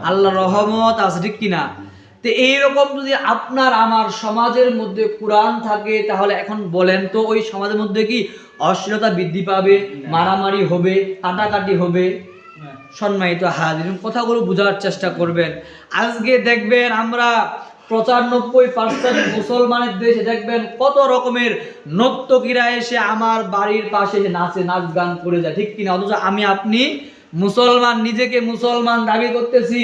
আল্লাহ রহমত আছে, ঠিক কিনা? তো এইরকম যদি আপনার আমার সমাজের মধ্যে কোরআন থাকে, তাহলে এখন বলেন তো ওই সমাজের মধ্যে কি অশ্লীলতা বৃদ্ধি পাবে, মারামারি হবে, কাটাকাটি হবে? সম্মানিত হাজির, কথাগুলো বোঝার চেষ্টা করবেন। আজকে দেখবেন আমরা 95% মুসলমানের দেশে দেখবেন কত রকমের নর্তকীরা এসে আমার বাড়ির পাশে নাচে, নাচ গান করে যায়, ঠিক কিনা? অথচ আমি আপনি মুসলমান, নিজেকে মুসলমান দাবি করতেছি।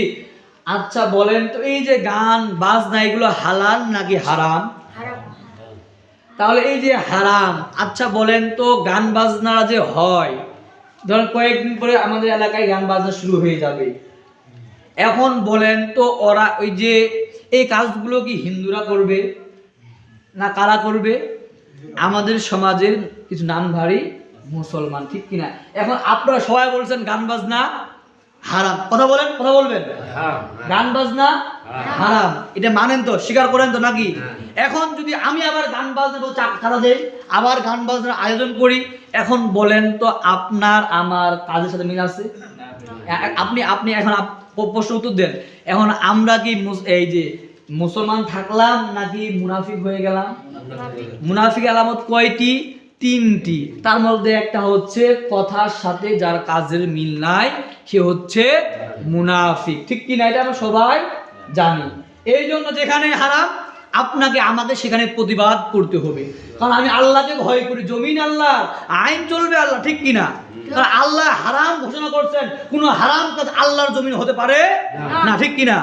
আচ্ছা বলেন তো এই যে গান বাজনা এগুলো হালাল নাকি হারাম? তাহলে এই যে হারাম, আচ্ছা বলেন তো গান বাজনা যে হয়, ধরেন কয়েকদিন পরে আমাদের এলাকায় গান বাজনা শুরু হয়ে যাবে, এখন বলেন তো ওরা ওই যে এই কাজগুলো কি হিন্দুরা করবে না কারা করবে? আমাদের সমাজের কিছু নামধারী মুসলমান, ঠিক কিনা? এখন আপনারা সবাই বলছেন গান বাজনা হারাম, কথা বলেন, কথা বলবেন, গান বাজনা হারাম, এটা মানেন তো, স্বীকার করেন তো নাকি? এখন যদি আমি আবার গান বাজনা চাঁদা দেই, আবার গান বাজনার আয়োজন করি, এখন বলেন তো আপনার আমার কাজের সাথে মিল আছে? আপনি আপনি এখন প্রশ্ন উত্তর দেন। এখন আমরা কি এই যে মুসলমান থাকলাম নাকি মুনাফিক হয়ে গেলাম? মুনাফিক আলামত কয়টি? 3টি। তার মধ্যে একটা হচ্ছে কথার সাথে যার কাজের মিল নাই, সে হচ্ছে মুনাফিক, ঠিক কি না? এটা আমরা সবাই জানি। এই জন্য যেখানে হারাম আপনাকে আমাদের সেখানে প্রতিবাদ করতে হবে, কারণ আমি আল্লাহকে ভয় করি, জমিন আল্লাহ, আইন চলবে আল্লাহ, ঠিক কিনা? কারণ আল্লাহ হারাম ঘোষণা করছেন, কোনো হারাম কাজ আল্লাহর জমিন হতে পারে না, ঠিক কিনা?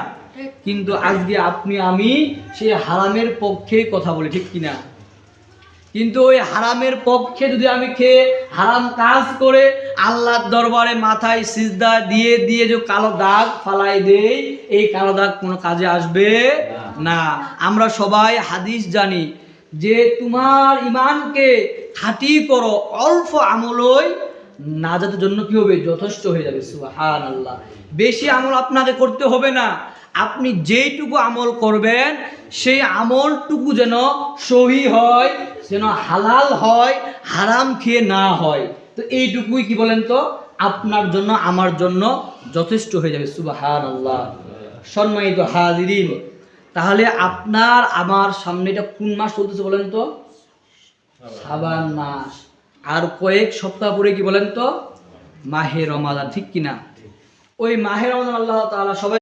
কিন্তু আজকে আপনি আমি সেই হারামের পক্ষে কথা বলি, ঠিক কিনা? কিন্তু ওই হারামের পক্ষে যদি আমি খেয়ে হারাম কাজ করে আল্লাহর দরবারে মাথায় সিজদা দিয়ে দিয়ে যে কালো দাগ ফালাই দেই, এই কালো দাগ কোনো কাজে আসবে না। আমরা সবাই হাদিস জানি যে তোমার ইমানকে খাঁটি করো, অল্প আমলই নাজাতের জন্য কি হবে? যথেষ্ট হয়ে যাবে। সুবহানাল্লাহ। বেশি আমল আপনাকে করতে হবে না, আপনি যেইটুকু আমল করবেন সেই আমলটুকু যেন সহি হয়, যেন হালাল হয়, হারাম খেয়ে না হয়, তো এইটুকুই কি বলেন তো আপনার জন্য আমার জন্য যথেষ্ট হয়ে যাবে। সুবহানাল্লাহ। সম্মানিত হাজিরিন, তাহলে আপনার আমার সামনে এটা কোন মাস চলতেছে বলেন তো? শাবান মাস। আর কয়েক সপ্তাহ পরে কি বলেন তো? মাহে রমাদান, ঠিক কিনা? ওই মাহে রমাদান আল্লাহ তাআলা সবাই